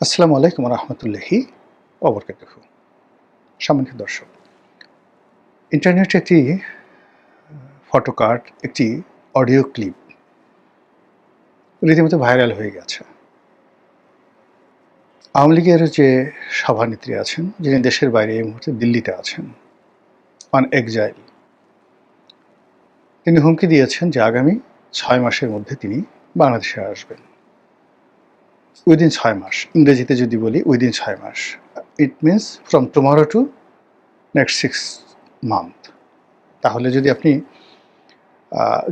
আসসালামু আলাইকুম রহমতুল্লাহি ওবরকাতুহু। সম্মানিত দর্শক, ইন্টারনেটে একটি ফটোকার্ড, একটি অডিও ক্লিপ রীতিমতো ভাইরাল হয়ে গেছে। আওয়ামী লীগের যে সভানেত্রী আছেন, যিনি দেশের বাইরে এই মুহূর্তে দিল্লিতে আছেন অন এক্সাইল, তিনি হুমকি দিয়েছেন যে আগামী 6 মাসের মধ্যে তিনি বাংলাদেশে আসবেন। উইদিন 6 মাস, ইংরেজিতে যদি বলি উইদিন 6 মাস, it means from tomorrow to next 6 month. তাহলে যদি আপনি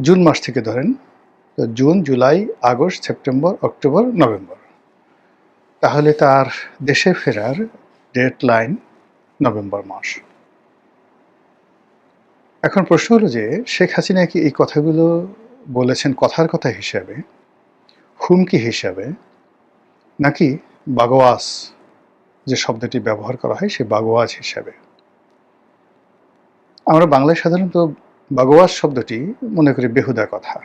জুন মাস থেকে ধরেন, তো June, July, August, September, October, November, তাহলে তার দেশে ফেরার ডেট লাইন নভেম্বর মাস। এখন প্রশ্ন হলো যে শেখ হাসিনা কি এই কথাগুলো বলেছেন কথার কথা হিসাবে, হুমকি হিসাবে, নাকি বাগোয়াস যে শব্দটি ব্যবহার করা হয় সে বাগোয়াজ হিসাবে? আমরা বাংলায় সাধারণত বাগোয়াজ শব্দটি মনে করি বেহুদা কথা,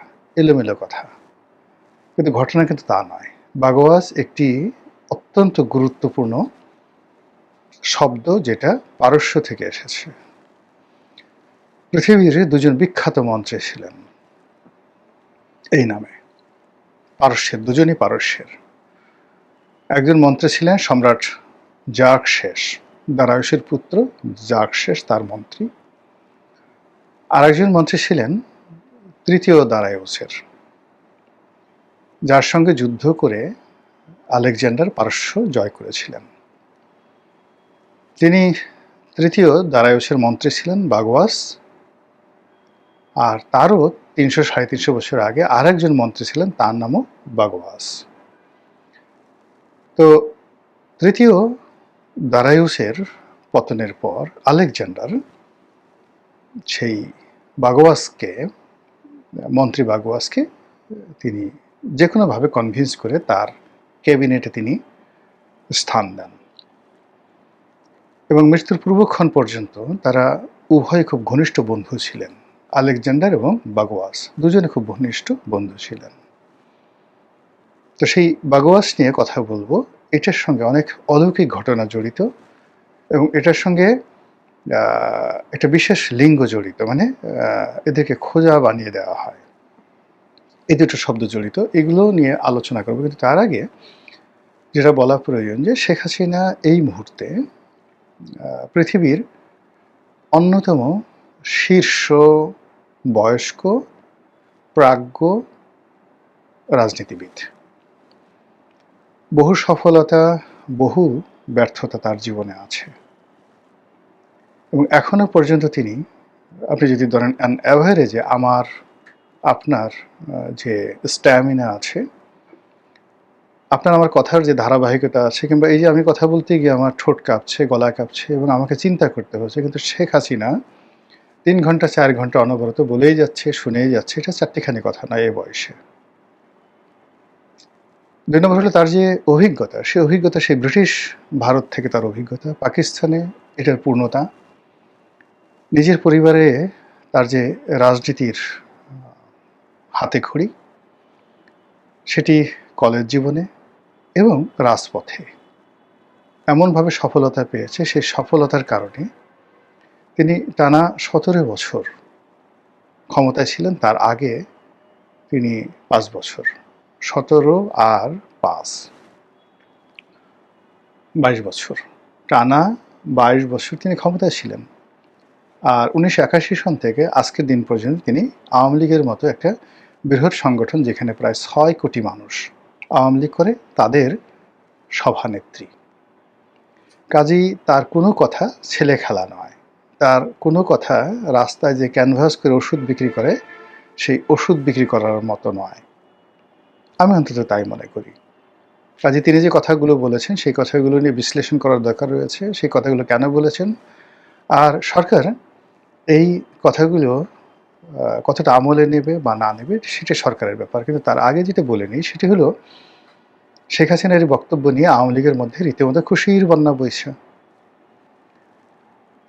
এলোমেলো কথা, কিন্তু ঘটনা কিন্তু তা নয়। বাগোয়াজ একটি অত্যন্ত গুরুত্বপূর্ণ শব্দ, যেটা পারস্য থেকে এসেছে। পৃথিবীর দুজন বিখ্যাত মন্ত্রী ছিলেন এই নামে, পারস্যের, দুজনই পারস্যের। একজন মন্ত্রী ছিলেন সম্রাট জার্কশেস, দারায়ুসের পুত্র জার্কশেস তার মন্ত্রী। আর একজন মন্ত্রী ছিলেন তৃতীয় দারায়ুসের, যার সঙ্গে যুদ্ধ করে আলেকজান্ডার পারস্য জয় করেছিলেন। তিনি তৃতীয় দারায়ুসের মন্ত্রী ছিলেন বাগোয়াস, আর তারও 300-350 বছর আগে আর একজন মন্ত্রী ছিলেন, তার নামও বাগোয়াস। তো তৃতীয় দারায়ুসের পতনের পর আলেকজান্ডার সেই বাগোয়াসকে, মন্ত্রী বাগোয়াসকে তিনি যে কোনোভাবে কনভিন্স করে তার ক্যাবিনেটে তিনি স্থান দেন, এবং মৃত্যুর পূর্বক্ষণ পর্যন্ত তারা উভয় খুব ঘনিষ্ঠ বন্ধু ছিলেন। আলেকজান্ডার এবং বাগোয়াস দুজনে খুব ঘনিষ্ঠ বন্ধু ছিলেন। তো সেই বাগোয়াস নিয়ে কথা বলবো। এটার সঙ্গে অনেক অলৌকিক ঘটনা জড়িত, এবং এটার সঙ্গে একটা বিশেষ লিঙ্গ জড়িত, মানে এদেরকে খোঁজা বানিয়ে দেওয়া হয়, এই দুটো শব্দ জড়িত। এগুলো নিয়ে আলোচনা করবো, কিন্তু তার আগে যেটা বলা প্রয়োজন যে শেখ হাসিনা এই মুহূর্তে পৃথিবীর অন্যতম শীর্ষ বয়স্ক প্রাজ্ঞ রাজনীতিবিদ। বহু সফলতা, বহু ব্যর্থতা তার জীবনে আছে, এবং এখনো পর্যন্ত তিনি, আপনি যদি ধরেন অ্যান অ্যাভারেজে আমার আপনার যে স্ট্যামিনা আছে, আপনার আমার কথার যে ধারাবাহিকতা আছে, কিংবা এই যে আমি কথা বলতে গিয়ে আমার ঠোঁট কাঁপছে, গলা কাঁপছে, এবং আমাকে চিন্তা করতে হচ্ছে, কিন্তু শেখ হাসিনা 3 ঘন্টা 4 ঘন্টা অনবরত বলেই যাচ্ছে, শুনেই যাচ্ছে। এটা চারটিখানি কথা নয় এই বয়সে। 2 নম্বর হলো তার যে অভিজ্ঞতা, সেই অভিজ্ঞতা সেই ব্রিটিশ ভারত থেকে তার অভিজ্ঞতা, পাকিস্তানে এটার পূর্ণতা, নিজের পরিবারে তার যে রাজনীতির হাতেখড়ি, সেটি কলেজ জীবনে এবং রাজপথে এমনভাবে সফলতা পেয়েছে। সেই সফলতার কারণে তিনি টানা 17 বছর ক্ষমতায় ছিলেন। তার আগে তিনি 5 বছর, 17 আর 5, 22 বছর, টানা 22 বছর তিনি ক্ষমতায় ছিলেন। আর 1981 সন থেকে আজকের দিন পর্যন্ত তিনি আওয়ামী লীগের মতো একটা বৃহৎ সংগঠন, যেখানে প্রায় 6 কোটি মানুষ আওয়ামী লীগ করে, তাদের সভানেত্রী। কাজেই তার কোনো কথা ছেলে খেলা নয়। তার কোনো কথা রাস্তায় যে ক্যানভাস করে ওষুধ বিক্রি করে সেই ওষুধ বিক্রি করার মতো নয়, আমি অন্তত তাই মনে করি। কাজে তিনি যে কথাগুলো বলেছেন সেই কথাগুলো নিয়ে বিশ্লেষণ করার দরকার রয়েছে। সেই কথাগুলো কেন বলেছেন, আর সরকার এই কথাগুলো কতটা আমলে নেবে বা না নেবে, সেটা সরকারের ব্যাপার। কিন্তু তার আগে যেটা বলে নিই, সেটি হলো শেখ হাসিনার এই বক্তব্য নিয়ে আওয়ামী লীগের মধ্যে রীতিমতো খুশির বন্যা বইছে।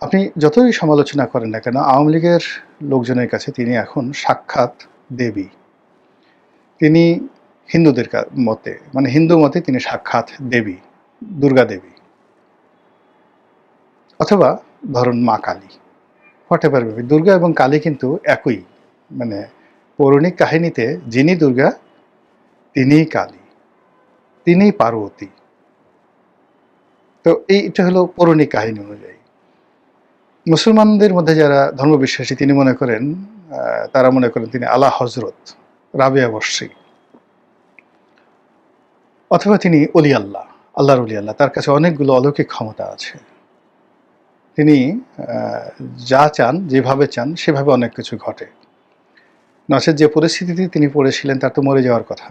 আপনি যতই সমালোচনা করেন না কেন, আওয়ামী লীগের লোকজনের কাছে তিনি এখন সাক্ষাৎ দেবী। তিনি হিন্দুদের মতে, মানে হিন্দু মতে তিনি সাক্ষাৎ দেবী। দুর্গা দেবী, অথবা ধরুন মা Kali, what ever baby. Durga এবং কালী কিন্তু একই, মানে পৌরাণিক কাহিনীতে যিনি দুর্গা তিনিই কালী, তিনিই পার্বতী। তো এইটা হলো পৌরাণিক কাহিনী অনুযায়ী। মুসলমানদের মধ্যে যারা ধর্মবিশ্বাসী তিনি মনে করেন, তারা মনে করেন তিনি আলা হজরত রাবেয়া বর্ষী, অথবা তিনি অলি আল্লাহ, আল্লাহর অলি আল্লাহ, তার কাছে অনেকগুলো অলৌকিক ক্ষমতা আছে। তিনি যা চান, যেভাবে চান সেভাবে অনেক কিছু ঘটে। নচেৎ যে পরিস্থিতিতে তিনি পড়েছিলেন তার তো মরে যাওয়ার কথা,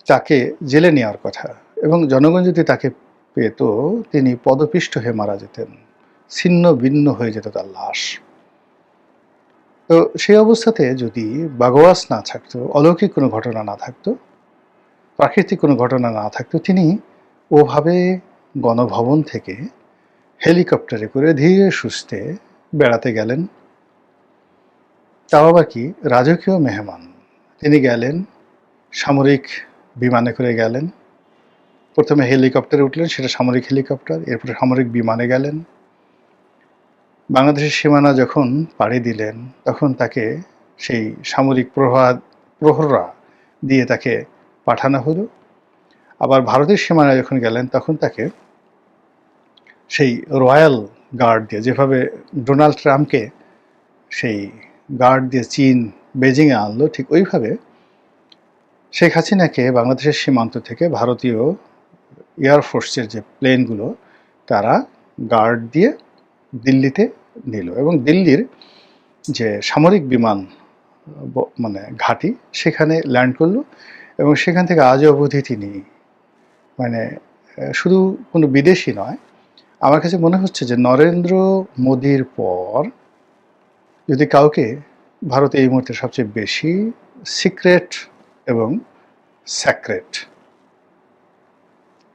তাকে জেলে নেওয়ার কথা, এবং জনগণ যদি তাকে পেত তিনি পদপিষ্ট হয়ে মারা যেতেন, ছিন্ন ভিন্ন হয়ে যেত তার লাশ। তো সেই অবস্থাতে যদি বাগোয়াস না থাকতো, অলৌকিক কোনো ঘটনা না থাকতো, প্রাকৃতিক কোনো ঘটনা না থাকতো, তিনি ওভাবে গণভবন থেকে হেলিকপ্টারে করে ধীরে সুস্থে বেড়াতে গেলেন। তাও আবার কি রাজকীয় মেহমান। তিনি গেলেন সামরিক বিমানে করে গেলেন, প্রথমে হেলিকপ্টারে উঠলেন, সেটা সামরিক হেলিকপ্টার, এরপরে সামরিক বিমানে গেলেন। বাংলাদেশের সীমানা যখন পাড়ি দিলেন তখন তাকে সেই সামরিক প্রহররা দিয়ে তাকে পাঠানো হলো। আবার ভারতের সীমানায় যখন গেলেন তখন তাকে সেই রয়্যাল গার্ড দিয়ে, যেভাবে ডোনাল্ড ট্রাম্পকে সেই গার্ড দিয়ে চীন বেজিংয়ে আনলো, ঠিক ওইভাবে শেখ হাসিনাকে বাংলাদেশের সীমান্ত থেকে ভারতীয় এয়ারফোর্সের যে প্লেনগুলো তারা গার্ড দিয়ে দিল্লিতে নিল, এবং দিল্লির যে সামরিক বিমান মানে ঘাঁটি সেখানে ল্যান্ড করলো। এবং সেখান থেকে আজ অবধি তিনি মানে শুধু কোনো বিদেশি নয়, আমার কাছে মনে হচ্ছে যে নরেন্দ্র মোদির পর যদি কাউকে ভারতে এই মুহূর্তে সবচেয়ে বেশি সিক্রেট এবং স্যাক্রেট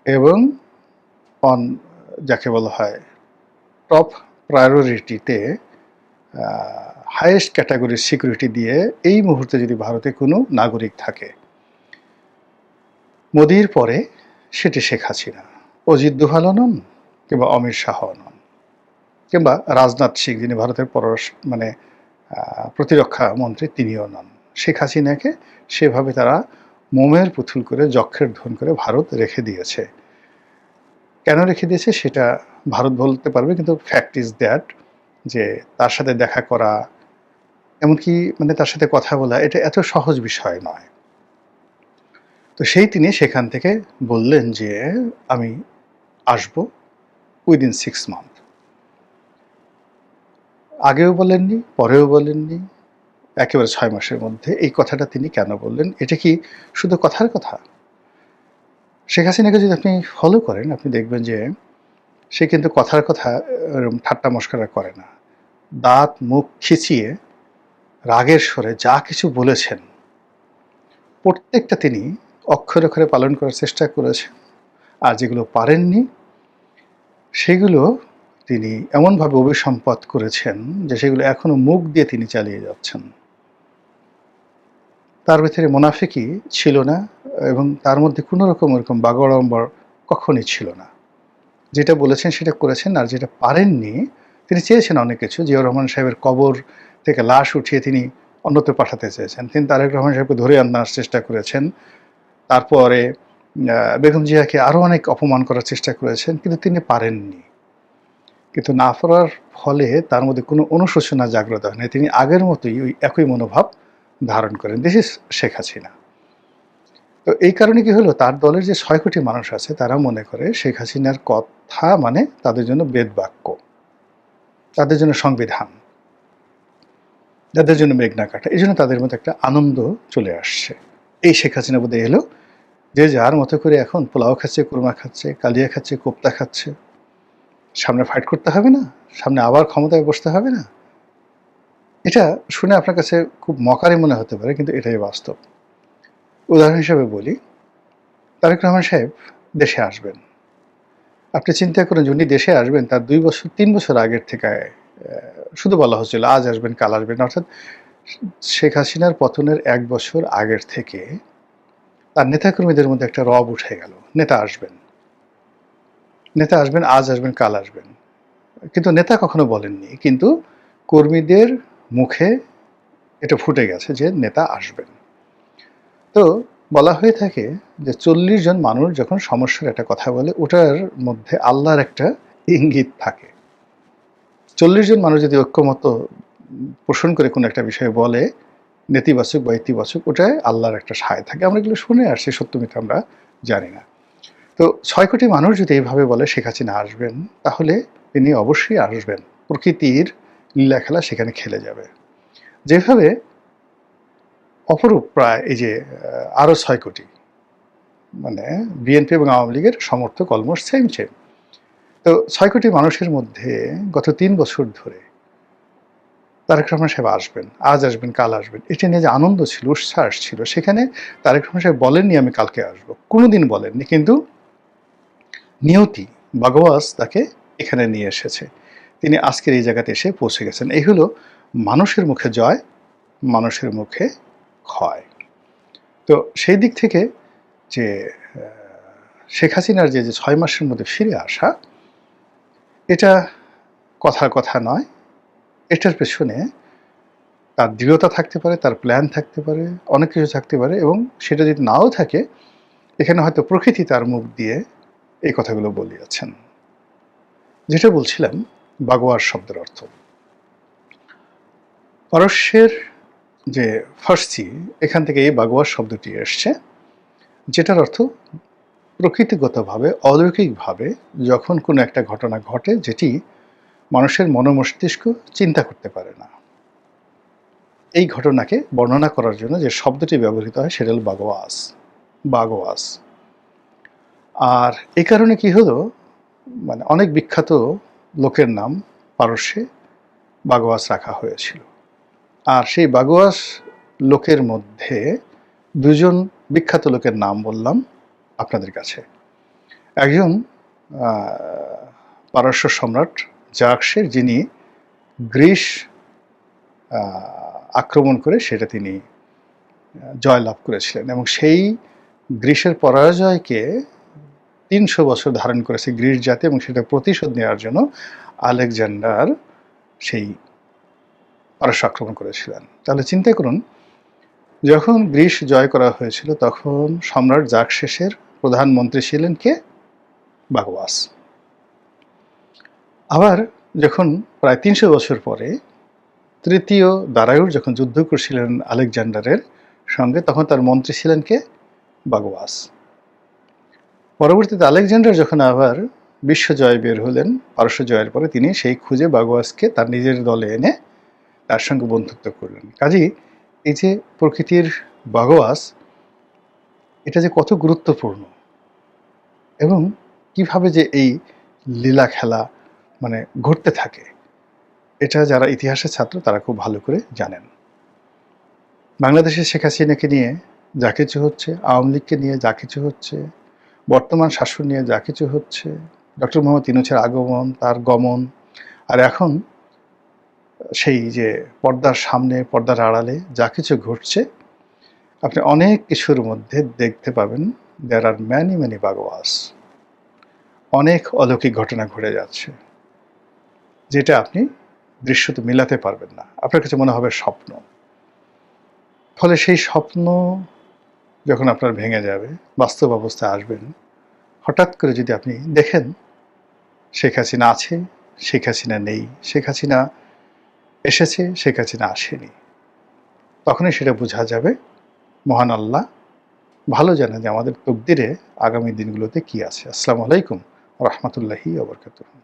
এবং অন যাকে বলা হয় টপ প্রায়োরিটিতে হাইয়েস্ট ক্যাটাগরির সিকিউরিটি দিয়ে এই মুহূর্তে যদি ভারতে কোনো নাগরিক থাকে মোদির পরে, সেটি শেখ হাসিনা। অজিত দোভালও নন, কিংবা অমিত শাহও নন, কিংবা রাজনাথ সিং যিনি ভারতের মানে প্রতিরক্ষা মন্ত্রী তিনিও নন। শেখ হাসিনাকে সেভাবে তারা মোমের পুতুল করে, যক্ষের ধন করে ভারত রেখে দিয়েছে। কেন রেখে দিয়েছে সেটা ভারত বলতে পারবে, কিন্তু ফ্যাক্ট ইজ দ্যাট যে তার সাথে দেখা করা, এমনকি মানে তার সাথে কথা বলা, এটা এত সহজ বিষয় নয়। তো সেই তিনি সেখান থেকে বললেন যে আমি আসব উইদিন 6 মান্থ। আগেও বলেননি, পরেও বলেননি, একেবারে 6 মাসের মধ্যে। এই কথাটা তিনি কেন বললেন? এটা কি শুধু কথার কথা? শেখ হাসিনাকে যদি আপনি ফলো করেন আপনি দেখবেন যে সে কিন্তু কথার কথা ঠাট্টা মস্করা করে না। দাঁত মুখ খিচিয়ে রাগের স্বরে যা কিছু বলেছেন প্রত্যেকটা তিনি অক্ষরে অক্ষরে পালন করার চেষ্টা করেছেন। আর যেগুলো পারেননি সেগুলো তিনি এমনভাবে অভিসম্পাত করেছেন যে সেগুলো এখনো মুখ দিয়ে তিনি চালিয়ে যাচ্ছেন। তার ভিতরে মুনাফিকি ছিল না, এবং তার মধ্যে কোনো রকম ওরকম বাগাড়ম্বর কখনই ছিল না। যেটা বলেছেন সেটা করেছেন, আর যেটা পারেননি তিনি চেয়েছেন অনেক কিছু। জিয়াউর রহমান সাহেবের কবর থেকে লাশ উঠিয়ে তিনি অন্যত্র পাঠাতে চেয়েছেন, তিনি তারেক রহমান সাহেবকে ধরে আনার চেষ্টা করেছেন, তারপরে বেগম জিয়াকে আরও অনেক অপমান করার চেষ্টা করেছেন, কিন্তু তিনি পারেননি। কিন্তু না পারার ফলে তার মধ্যে কোনো অনুশোচনা জাগ্রত হয় না, তিনি আগের মতোই ওই একই মনোভাব ধারণ করেন। This is Sheikh Hasina. তো এই কারণে কি হলো, তার দলের যে 6 কোটি মানুষ আছে তারা মনে করে শেখ হাসিনার কথা মানে তাদের জন্য বেদবাক্য, তাদের জন্য সংবিধান, তাদের জন্য মেঘনা কাটা। এই জন্য তাদের মধ্যে একটা আনন্দ চলে আসছে। এই শেখ হাসিনা বোধহয় এলো, যে যার মতো করে এখন পোলাও খাচ্ছে, কুরমা খাচ্ছে, কালিয়া খাচ্ছে, কোপ্তা খাচ্ছে। সামনে ফাইট করতে হবে না, সামনে আবার ক্ষমতায় বসতে হবে না। এটা শুনে আপনার কাছে খুব মকারি মনে হতে পারে, কিন্তু এটাই বাস্তব। উদাহরণ হিসেবে বলি, তারেক রহমান সাহেব দেশে আসবেন। আপনি চিন্তা করেন যে উনি দেশে আসবেন তার 2 বছর 3 বছর আগের থেকে শুধু বলা হচ্ছিল আজ আসবেন, কাল আসবেন। অর্থাৎ শেখ হাসিনার পতনের 1 বছর আগের থেকে তার নেতাকর্মীদের মধ্যে একটা রব উঠে গেল, নেতা আসবেন। নেতা আসবেন, আজ আসবেন, কাল আসবেন। কিন্তু নেতা কখনো বলেননি, কিন্তু কর্মীদের মুখে এটা ফুটে গেছে যে নেতা আসবেন। তো বলা হয়ে থাকে যে 40 জন মানুষ যখন সমস্যার একটা কথা বলে, ওটার মধ্যে আল্লাহর একটা ইঙ্গিত থাকে। 40 জন মানুষ যদি ঐক্যমত পোষণ করে কোনো একটা বিষয়ে বলে, নেতিবাচক বা ইতিবাচক, ওটায় আল্লাহর একটা সায় থাকে। আমরা এগুলো শুনে আসছি, সত্য মিথ্যা আমরা জানি না। তো 6 কোটি মানুষ যদি এইভাবে বলে শেখ হাসিনা আসবেন, তাহলে তিনি অবশ্যই আসবেন। প্রকৃতির লীলা খেলা সেখানে খেলে যাবে। যেভাবে অপরূপ প্রায় এই যে আরও 6 কোটি, মানে বিএনপি এবং আওয়ামী লীগের সমর্থক অলমোস্ট সেম সেম। তো 6 কোটি মানুষের মধ্যে গত 3 বছর ধরে তারেক রহমান সাহেব আসবেন, আজ আসবেন, কাল আসবেন, এটা নিয়ে যে আনন্দ ছিল, উচ্ছ্বাস ছিল, সেখানে তারেক রহমান সাহেব বলেননি আমি কালকে আসবো, কোনোদিন বলেননি, কিন্তু নিয়তি বাগওয়াস তাকে এখানে নিয়ে এসেছে। তিনি আজকের এই জায়গাতে এসে পৌঁছে গেছেন। এই হলো মানুষের মুখে জয়, মানুষের মুখে ক্ষয়। তো সেই দিক থেকে যে শেখ হাসিনার যে 6 মাসের মধ্যে ফিরে আসা, এটা কথার কথা নয়। এটার পেছনে তার দৃঢ়তা থাকতে পারে, তার প্ল্যান থাকতে পারে, অনেক কিছু থাকতে পারে, এবং সেটা যদি নাও থাকে, এখানে হয়তো প্রকৃতি তার মুখ দিয়ে এই কথাগুলো বলিয়াছেন। যেটা বলছিলাম, বাগোয়ার শব্দের অর্থ পারস্যের যে ফার্সি, এখান থেকে এই বাগোয়ার শব্দটি এসছে, যেটার অর্থ প্রকৃতিগতভাবে, অলৌকিকভাবে যখন কোনো একটা ঘটনা ঘটে যেটি মানুষের মনোমস্তিষ্ক চিন্তা করতে পারে না, এই ঘটনাকে বর্ণনা করার জন্য যে শব্দটি ব্যবহৃত হয় সেটা হল বাগোয়াস। বাগোয়াস। আর এই কারণে কি হলো, মানে অনেক বিখ্যাত লোকের নাম পারস্যে বাগোয়াস রাখা হয়েছিল। আর সেই বাগোয়াস লোকের মধ্যে 2 জন বিখ্যাত লোকের নাম বললাম আপনাদের কাছে। একজন পারস্য সম্রাট জার্ক্সের, যিনি গ্রিস আক্রমণ করে সেটা তিনি জয়লাভ করেছিলেন, এবং সেই গ্রিসের পরাজয়কে 300 বছর ধারণ করেছে গ্রিস জাতি, এবং সেটা প্রতিশোধ নেওয়ার জন্য আলেকজান্ডার সেই পারস্য আক্রমণ করেছিলেন। তাহলে চিন্তা করুন, যখন গ্রিস জয় করা হয়েছিল তখন সম্রাট জার্ক্সেসের প্রধানমন্ত্রী ছিলেন কে? বাগওয়াস। আবার যখন প্রায় 300 বছর পরে তৃতীয় দারায়ুর যখন যুদ্ধ করছিলেন আলেকজান্ডারের সঙ্গে, তখন তার মন্ত্রী ছিলেন কে? বাগওয়াস। পরবর্তীতে আলেকজান্ডার যখন আবার বিশ্বজয় বের হলেন পারস্য জয়ের পরে, তিনি সেই খুঁজে বাগওয়াসকে তার নিজের দলে এনে তার সঙ্গে বন্ধুত্ব করলেন। কাজেই এই যে প্রকৃতির বাগওয়াস, এটা যে কত গুরুত্বপূর্ণ, এবং কিভাবে যে এই লীলা খেলা মানে ঘটতে থাকে, এটা যারা ইতিহাসের ছাত্র তারা খুব ভালো করে জানেন। বাংলাদেশের শেখ হাসিনাকে নিয়ে যা কিছু হচ্ছে, আওয়ামী লীগকে নিয়ে যা কিছু হচ্ছে, বর্তমান শাসন নিয়ে যা কিছু হচ্ছে, ডক্টর মোহাম্মদ ইউনূসের আগমন, তার গমন, আর এখন সেই যে পর্দার সামনে পর্দার আড়ালে যা কিছু ঘটছে, আপনি অনেক কিছুর মধ্যে দেখতে পাবেন দেয়ার আর ম্যানি ম্যানি বাগওয়াস। অনেক অলৌকিক ঘটনা ঘটে যাচ্ছে, যেটা আপনি দৃশ্যতে মিলাতে পারবেন না, আপনার কাছে মনে হবে স্বপ্ন। ফলে সেই স্বপ্ন যখন আপনার ভেঙে যাবে, বাস্তব অবস্থায় আসবেন, হঠাৎ করে যদি আপনি দেখেন শেখ হাসিনা আছে, শেখ হাসিনা নেই, শেখ হাসিনা এসেছে, শেখ হাসিনা আসেনি, তখনই সেটা বোঝা যাবে মহান আল্লাহ ভালো জানে যে আমাদের তকদিরে আগামী দিনগুলোতে কি আছে। আসসালামু আলাইকুম ওয়া রাহমাতুল্লাহি ওয়া বারাকাতুহু।